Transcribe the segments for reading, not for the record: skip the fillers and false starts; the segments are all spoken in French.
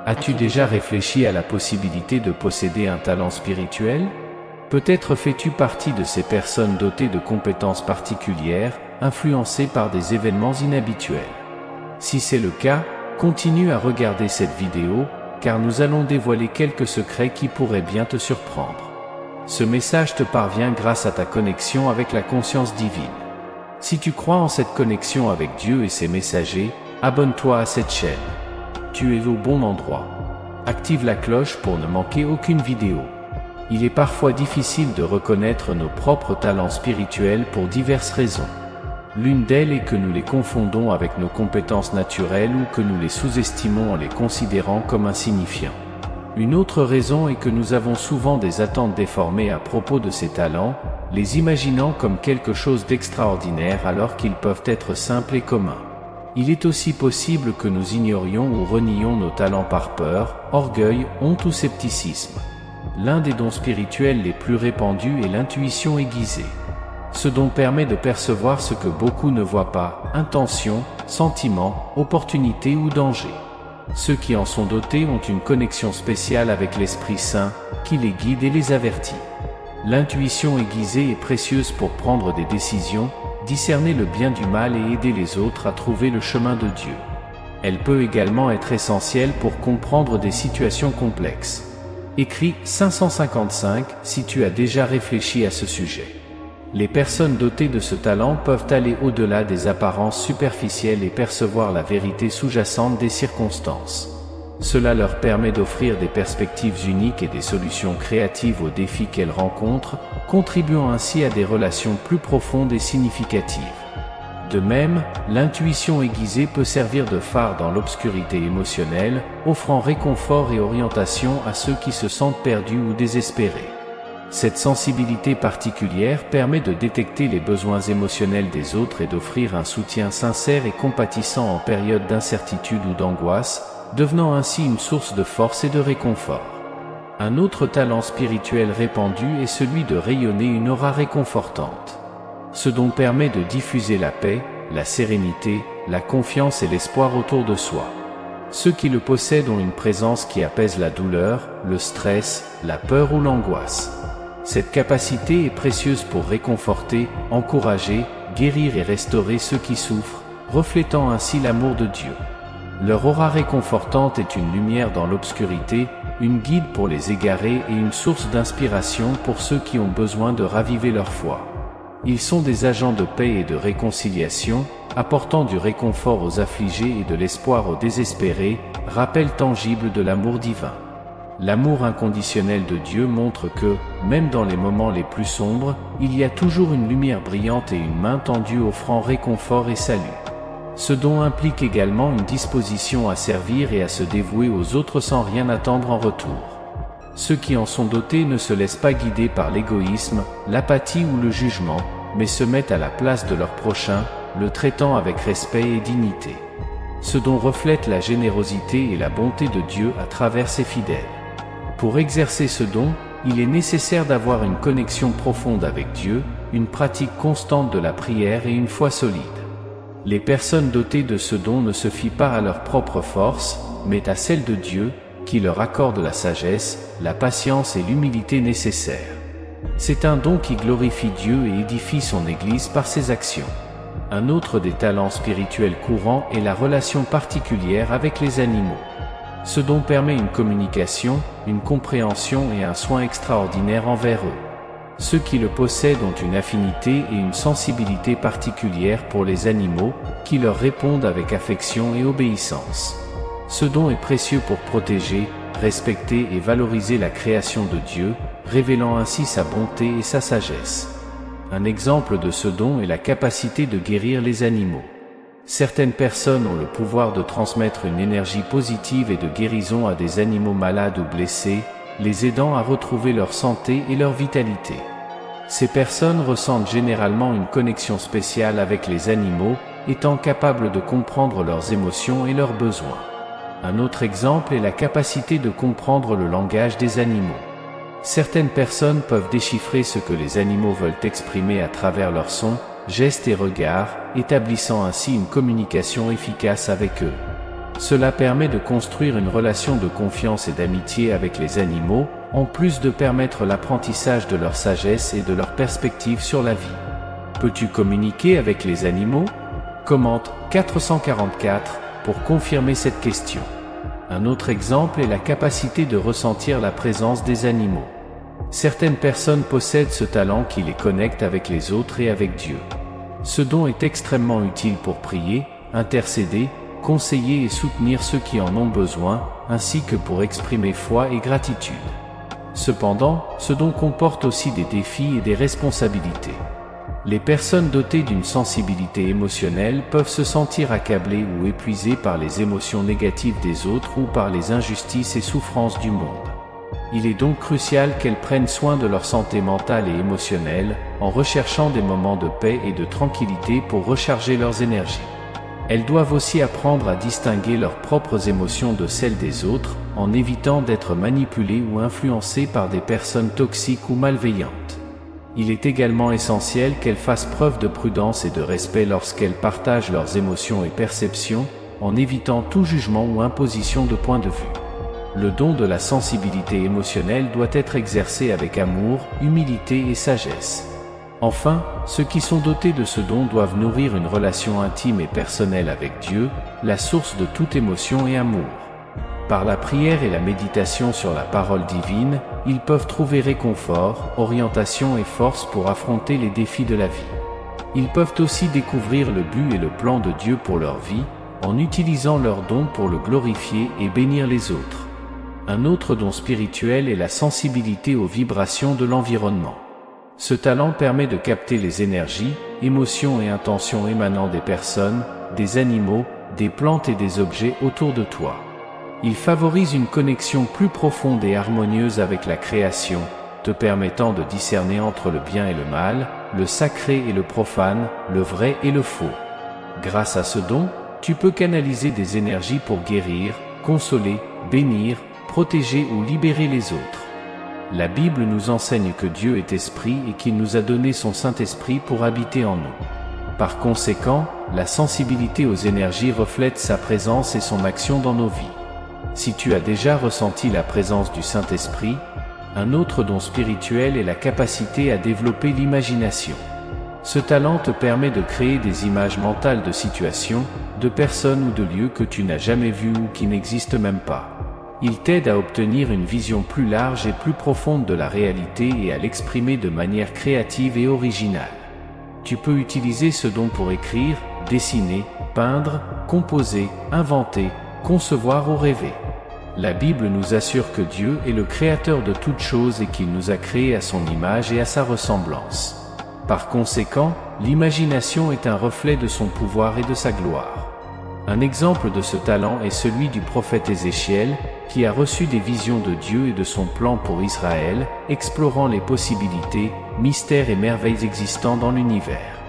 As-tu déjà réfléchi à la possibilité de posséder un talent spirituel? Peut-être fais-tu partie de ces personnes dotées de compétences particulières, influencées par des événements inhabituels. Si c'est le cas, continue à regarder cette vidéo, car nous allons dévoiler quelques secrets qui pourraient bien te surprendre. Ce message te parvient grâce à ta connexion avec la conscience divine. Si tu crois en cette connexion avec Dieu et ses messagers, abonne-toi à cette chaîne. Tu es au bon endroit. Active la cloche pour ne manquer aucune vidéo. Il est parfois difficile de reconnaître nos propres talents spirituels pour diverses raisons. L'une d'elles est que nous les confondons avec nos compétences naturelles ou que nous les sous-estimons en les considérant comme insignifiants. Une autre raison est que nous avons souvent des attentes déformées à propos de ces talents, les imaginant comme quelque chose d'extraordinaire alors qu'ils peuvent être simples et communs. Il est aussi possible que nous ignorions ou renions nos talents par peur, orgueil, honte ou scepticisme. L'un des dons spirituels les plus répandus est l'intuition aiguisée. Ce don permet de percevoir ce que beaucoup ne voient pas, intentions, sentiments, opportunités ou dangers. Ceux qui en sont dotés ont une connexion spéciale avec l'Esprit Saint, qui les guide et les avertit. L'intuition aiguisée est précieuse pour prendre des décisions, discerner le bien du mal et aider les autres à trouver le chemin de Dieu. Elle peut également être essentielle pour comprendre des situations complexes. Écrit 555 si tu as déjà réfléchi à ce sujet. Les personnes dotées de ce talent peuvent aller au-delà des apparences superficielles et percevoir la vérité sous-jacente des circonstances. Cela leur permet d'offrir des perspectives uniques et des solutions créatives aux défis qu'elles rencontrent, contribuant ainsi à des relations plus profondes et significatives. De même, l'intuition aiguisée peut servir de phare dans l'obscurité émotionnelle, offrant réconfort et orientation à ceux qui se sentent perdus ou désespérés. Cette sensibilité particulière permet de détecter les besoins émotionnels des autres et d'offrir un soutien sincère et compatissant en période d'incertitude ou d'angoisse, devenant ainsi une source de force et de réconfort. Un autre talent spirituel répandu est celui de rayonner une aura réconfortante. Ce don permet de diffuser la paix, la sérénité, la confiance et l'espoir autour de soi. Ceux qui le possèdent ont une présence qui apaise la douleur, le stress, la peur ou l'angoisse. Cette capacité est précieuse pour réconforter, encourager, guérir et restaurer ceux qui souffrent, reflétant ainsi l'amour de Dieu. Leur aura réconfortante est une lumière dans l'obscurité, une guide pour les égarés et une source d'inspiration pour ceux qui ont besoin de raviver leur foi. Ils sont des agents de paix et de réconciliation, apportant du réconfort aux affligés et de l'espoir aux désespérés, rappel tangible de l'amour divin. L'amour inconditionnel de Dieu montre que, même dans les moments les plus sombres, il y a toujours une lumière brillante et une main tendue offrant réconfort et salut. Ce don implique également une disposition à servir et à se dévouer aux autres sans rien attendre en retour. Ceux qui en sont dotés ne se laissent pas guider par l'égoïsme, l'apathie ou le jugement, mais se mettent à la place de leur prochain, le traitant avec respect et dignité. Ce don reflète la générosité et la bonté de Dieu à travers ses fidèles. Pour exercer ce don, il est nécessaire d'avoir une connexion profonde avec Dieu, une pratique constante de la prière et une foi solide. Les personnes dotées de ce don ne se fient pas à leur propre force, mais à celle de Dieu, qui leur accorde la sagesse, la patience et l'humilité nécessaires. C'est un don qui glorifie Dieu et édifie son Église par ses actions. Un autre des talents spirituels courants est la relation particulière avec les animaux. Ce don permet une communication, une compréhension et un soin extraordinaire envers eux. Ceux qui le possèdent ont une affinité et une sensibilité particulière pour les animaux, qui leur répondent avec affection et obéissance. Ce don est précieux pour protéger, respecter et valoriser la création de Dieu, révélant ainsi sa bonté et sa sagesse. Un exemple de ce don est la capacité de guérir les animaux. Certaines personnes ont le pouvoir de transmettre une énergie positive et de guérison à des animaux malades ou blessés, les aidant à retrouver leur santé et leur vitalité. Ces personnes ressentent généralement une connexion spéciale avec les animaux, étant capables de comprendre leurs émotions et leurs besoins. Un autre exemple est la capacité de comprendre le langage des animaux. Certaines personnes peuvent déchiffrer ce que les animaux veulent exprimer à travers leurs sons, gestes et regards, établissant ainsi une communication efficace avec eux. Cela permet de construire une relation de confiance et d'amitié avec les animaux, en plus de permettre l'apprentissage de leur sagesse et de leur perspective sur la vie. Peux-tu communiquer avec les animaux? Commente 444 pour confirmer cette question. Un autre exemple est la capacité de ressentir la présence des animaux. Certaines personnes possèdent ce talent qui les connecte avec les autres et avec Dieu. Ce don est extrêmement utile pour prier, intercéder, conseiller et soutenir ceux qui en ont besoin, ainsi que pour exprimer foi et gratitude. Cependant, ce don comporte aussi des défis et des responsabilités. Les personnes dotées d'une sensibilité émotionnelle peuvent se sentir accablées ou épuisées par les émotions négatives des autres ou par les injustices et souffrances du monde. Il est donc crucial qu'elles prennent soin de leur santé mentale et émotionnelle, en recherchant des moments de paix et de tranquillité pour recharger leurs énergies. Elles doivent aussi apprendre à distinguer leurs propres émotions de celles des autres, en évitant d'être manipulées ou influencées par des personnes toxiques ou malveillantes. Il est également essentiel qu'elles fassent preuve de prudence et de respect lorsqu'elles partagent leurs émotions et perceptions, en évitant tout jugement ou imposition de point de vue. Le don de la sensibilité émotionnelle doit être exercé avec amour, humilité et sagesse. Enfin, ceux qui sont dotés de ce don doivent nourrir une relation intime et personnelle avec Dieu, la source de toute émotion et amour. Par la prière et la méditation sur la parole divine, ils peuvent trouver réconfort, orientation et force pour affronter les défis de la vie. Ils peuvent aussi découvrir le but et le plan de Dieu pour leur vie, en utilisant leur don pour le glorifier et bénir les autres. Un autre don spirituel est la sensibilité aux vibrations de l'environnement. Ce talent permet de capter les énergies, émotions et intentions émanant des personnes, des animaux, des plantes et des objets autour de toi. Il favorise une connexion plus profonde et harmonieuse avec la création, te permettant de discerner entre le bien et le mal, le sacré et le profane, le vrai et le faux. Grâce à ce don, tu peux canaliser des énergies pour guérir, consoler, bénir, protéger ou libérer les autres. La Bible nous enseigne que Dieu est esprit et qu'il nous a donné son Saint-Esprit pour habiter en nous. Par conséquent, la sensibilité aux énergies reflète sa présence et son action dans nos vies. Si tu as déjà ressenti la présence du Saint-Esprit, un autre don spirituel est la capacité à développer l'imagination. Ce talent te permet de créer des images mentales de situations, de personnes ou de lieux que tu n'as jamais vus ou qui n'existent même pas. Il t'aide à obtenir une vision plus large et plus profonde de la réalité et à l'exprimer de manière créative et originale. Tu peux utiliser ce don pour écrire, dessiner, peindre, composer, inventer, concevoir ou rêver. La Bible nous assure que Dieu est le créateur de toutes choses et qu'il nous a créés à son image et à sa ressemblance. Par conséquent, l'imagination est un reflet de son pouvoir et de sa gloire. Un exemple de ce talent est celui du prophète Ézéchiel, qui a reçu des visions de Dieu et de son plan pour Israël, explorant les possibilités, mystères et merveilles existants dans l'univers.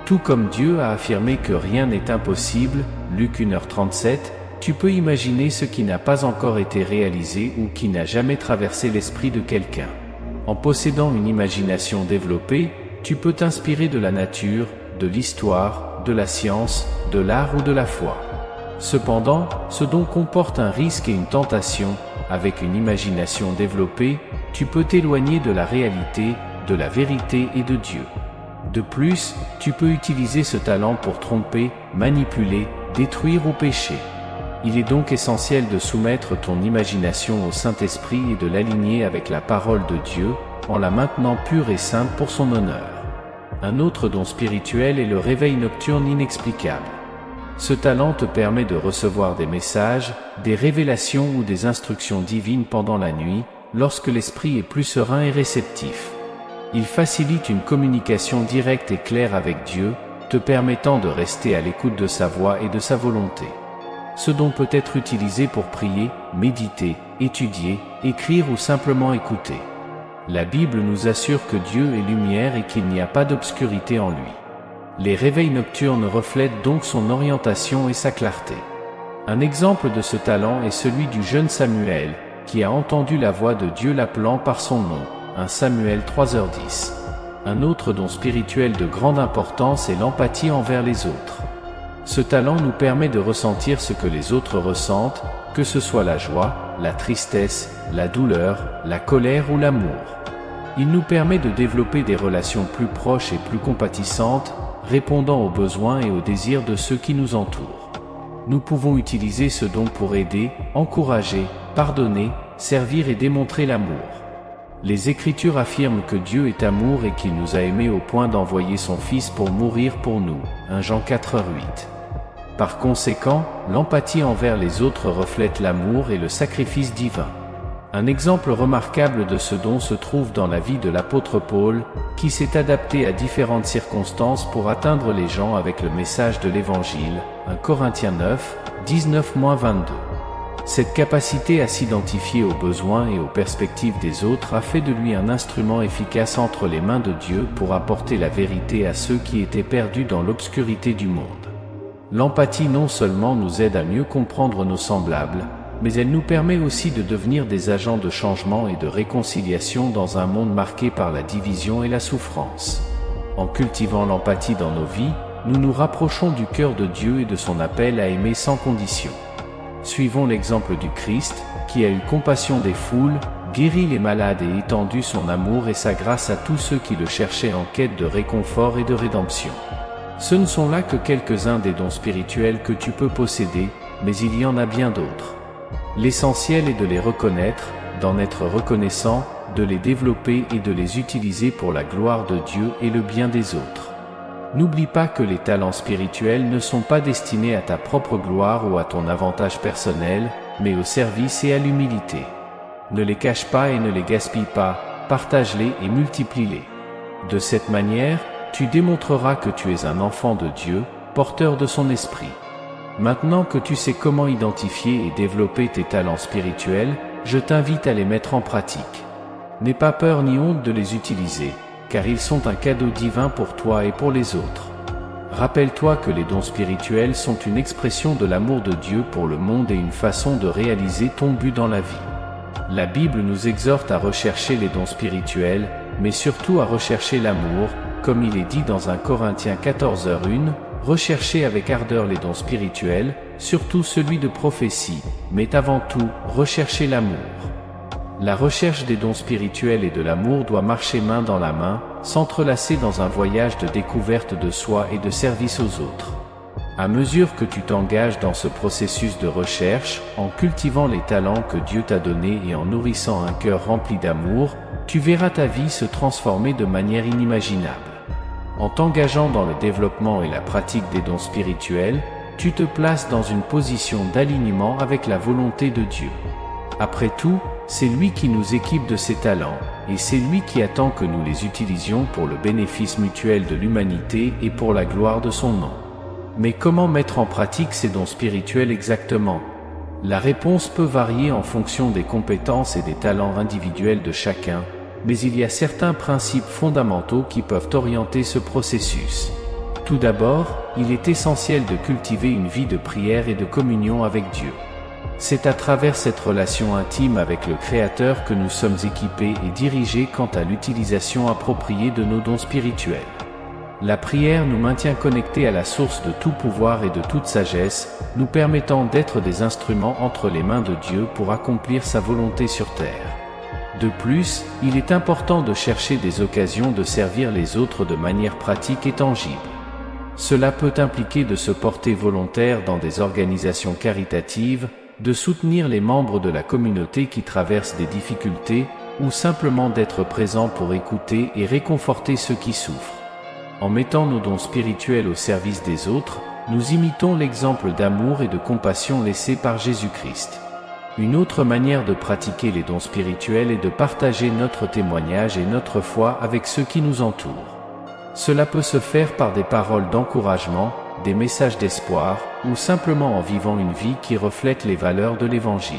Tout comme Dieu a affirmé que rien n'est impossible, Luc 1h37, tu peux imaginer ce qui n'a pas encore été réalisé ou qui n'a jamais traversé l'esprit de quelqu'un. En possédant une imagination développée, tu peux t'inspirer de la nature, de l'histoire, de la science, de l'art ou de la foi. Cependant, ce don comporte un risque et une tentation. Avec une imagination développée, tu peux t'éloigner de la réalité, de la vérité et de Dieu. De plus, tu peux utiliser ce talent pour tromper, manipuler, détruire ou pécher. Il est donc essentiel de soumettre ton imagination au Saint-Esprit et de l'aligner avec la parole de Dieu, en la maintenant pure et sainte pour son honneur. Un autre don spirituel est le réveil nocturne inexplicable. Ce talent te permet de recevoir des messages, des révélations ou des instructions divines pendant la nuit, lorsque l'esprit est plus serein et réceptif. Il facilite une communication directe et claire avec Dieu, te permettant de rester à l'écoute de sa voix et de sa volonté. Ce don peut être utilisé pour prier, méditer, étudier, écrire ou simplement écouter. La Bible nous assure que Dieu est lumière et qu'il n'y a pas d'obscurité en lui. Les réveils nocturnes reflètent donc son orientation et sa clarté. Un exemple de ce talent est celui du jeune Samuel, qui a entendu la voix de Dieu l'appelant par son nom, 1 Samuel 3h10. Un autre don spirituel de grande importance est l'empathie envers les autres. Ce talent nous permet de ressentir ce que les autres ressentent, que ce soit la joie, la tristesse, la douleur, la colère ou l'amour. Il nous permet de développer des relations plus proches et plus compatissantes, répondant aux besoins et aux désirs de ceux qui nous entourent. Nous pouvons utiliser ce don pour aider, encourager, pardonner, servir et démontrer l'amour. Les Écritures affirment que Dieu est amour et qu'il nous a aimés au point d'envoyer son Fils pour mourir pour nous. 1 Jean 4:8. Par conséquent, l'empathie envers les autres reflète l'amour et le sacrifice divin. Un exemple remarquable de ce don se trouve dans la vie de l'apôtre Paul, qui s'est adapté à différentes circonstances pour atteindre les gens avec le message de l'Évangile. 1 Corinthiens 9, 19-22. Cette capacité à s'identifier aux besoins et aux perspectives des autres a fait de lui un instrument efficace entre les mains de Dieu pour apporter la vérité à ceux qui étaient perdus dans l'obscurité du monde. L'empathie non seulement nous aide à mieux comprendre nos semblables, mais elle nous permet aussi de devenir des agents de changement et de réconciliation dans un monde marqué par la division et la souffrance. En cultivant l'empathie dans nos vies, nous nous rapprochons du cœur de Dieu et de son appel à aimer sans condition. Suivons l'exemple du Christ, qui a eu compassion des foules, guéri les malades et étendu son amour et sa grâce à tous ceux qui le cherchaient en quête de réconfort et de rédemption. Ce ne sont là que quelques-uns des dons spirituels que tu peux posséder, mais il y en a bien d'autres. L'essentiel est de les reconnaître, d'en être reconnaissant, de les développer et de les utiliser pour la gloire de Dieu et le bien des autres. N'oublie pas que les talents spirituels ne sont pas destinés à ta propre gloire ou à ton avantage personnel, mais au service et à l'humilité. Ne les cache pas et ne les gaspille pas, partage-les et multiplie-les. De cette manière, tu démontreras que tu es un enfant de Dieu, porteur de son esprit. Maintenant que tu sais comment identifier et développer tes talents spirituels, je t'invite à les mettre en pratique. N'aie pas peur ni honte de les utiliser, car ils sont un cadeau divin pour toi et pour les autres. Rappelle-toi que les dons spirituels sont une expression de l'amour de Dieu pour le monde et une façon de réaliser ton but dans la vie. La Bible nous exhorte à rechercher les dons spirituels, mais surtout à rechercher l'amour, comme il est dit dans 1 Corinthiens 14:1, recherchez avec ardeur les dons spirituels, surtout celui de prophétie, mais avant tout, recherchez l'amour. La recherche des dons spirituels et de l'amour doit marcher main dans la main, s'entrelacer dans un voyage de découverte de soi et de service aux autres. À mesure que tu t'engages dans ce processus de recherche, en cultivant les talents que Dieu t'a donnés et en nourrissant un cœur rempli d'amour, tu verras ta vie se transformer de manière inimaginable. En t'engageant dans le développement et la pratique des dons spirituels, tu te places dans une position d'alignement avec la volonté de Dieu. Après tout, c'est lui qui nous équipe de ses talents, et c'est lui qui attend que nous les utilisions pour le bénéfice mutuel de l'humanité et pour la gloire de son nom. Mais comment mettre en pratique ces dons spirituels exactement? La réponse peut varier en fonction des compétences et des talents individuels de chacun, mais il y a certains principes fondamentaux qui peuvent orienter ce processus. Tout d'abord, il est essentiel de cultiver une vie de prière et de communion avec Dieu. C'est à travers cette relation intime avec le Créateur que nous sommes équipés et dirigés quant à l'utilisation appropriée de nos dons spirituels. La prière nous maintient connectés à la source de tout pouvoir et de toute sagesse, nous permettant d'être des instruments entre les mains de Dieu pour accomplir sa volonté sur terre. De plus, il est important de chercher des occasions de servir les autres de manière pratique et tangible. Cela peut impliquer de se porter volontaire dans des organisations caritatives, de soutenir les membres de la communauté qui traversent des difficultés, ou simplement d'être présent pour écouter et réconforter ceux qui souffrent. En mettant nos dons spirituels au service des autres, nous imitons l'exemple d'amour et de compassion laissé par Jésus-Christ. Une autre manière de pratiquer les dons spirituels est de partager notre témoignage et notre foi avec ceux qui nous entourent. Cela peut se faire par des paroles d'encouragement, des messages d'espoir, ou simplement en vivant une vie qui reflète les valeurs de l'Évangile.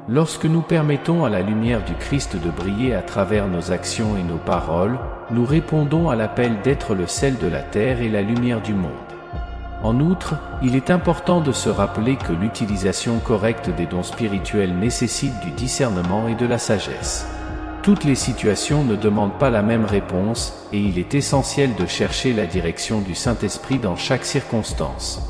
Lorsque nous permettons à la lumière du Christ de briller à travers nos actions et nos paroles, nous répondons à l'appel d'être le sel de la terre et la lumière du monde. En outre, il est important de se rappeler que l'utilisation correcte des dons spirituels nécessite du discernement et de la sagesse. Toutes les situations ne demandent pas la même réponse, et il est essentiel de chercher la direction du Saint-Esprit dans chaque circonstance.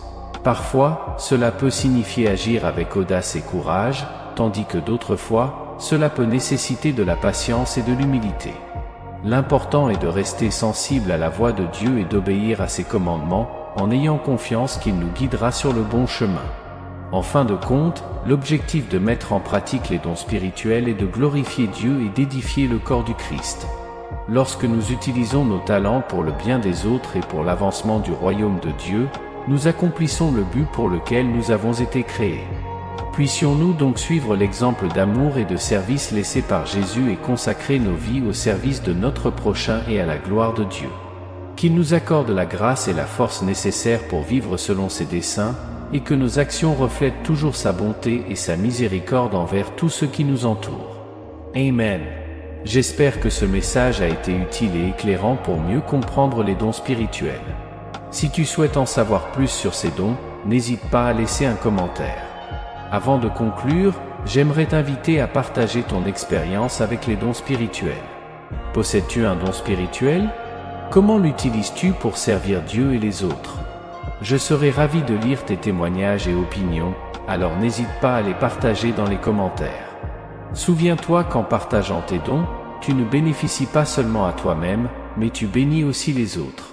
Parfois, cela peut signifier agir avec audace et courage, tandis que d'autres fois, cela peut nécessiter de la patience et de l'humilité. L'important est de rester sensible à la voix de Dieu et d'obéir à ses commandements, en ayant confiance qu'il nous guidera sur le bon chemin. En fin de compte, l'objectif de mettre en pratique les dons spirituels est de glorifier Dieu et d'édifier le corps du Christ. Lorsque nous utilisons nos talents pour le bien des autres et pour l'avancement du royaume de Dieu, nous accomplissons le but pour lequel nous avons été créés. Puissions-nous donc suivre l'exemple d'amour et de service laissé par Jésus et consacrer nos vies au service de notre prochain et à la gloire de Dieu. Qu'il nous accorde la grâce et la force nécessaires pour vivre selon ses desseins, et que nos actions reflètent toujours sa bonté et sa miséricorde envers tous ceux qui nous entourent. Amen. J'espère que ce message a été utile et éclairant pour mieux comprendre les dons spirituels. Si tu souhaites en savoir plus sur ces dons, n'hésite pas à laisser un commentaire. Avant de conclure, j'aimerais t'inviter à partager ton expérience avec les dons spirituels. Possèdes-tu un don spirituel? Comment l'utilises-tu pour servir Dieu et les autres? Je serai ravi de lire tes témoignages et opinions, alors n'hésite pas à les partager dans les commentaires. Souviens-toi qu'en partageant tes dons, tu ne bénéficies pas seulement à toi-même, mais tu bénis aussi les autres.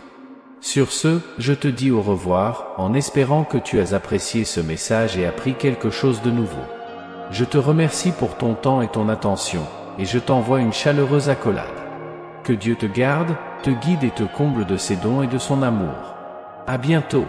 Sur ce, je te dis au revoir, en espérant que tu as apprécié ce message et appris quelque chose de nouveau. Je te remercie pour ton temps et ton attention, et je t'envoie une chaleureuse accolade. Que Dieu te garde, te guide et te comble de ses dons et de son amour. À bientôt.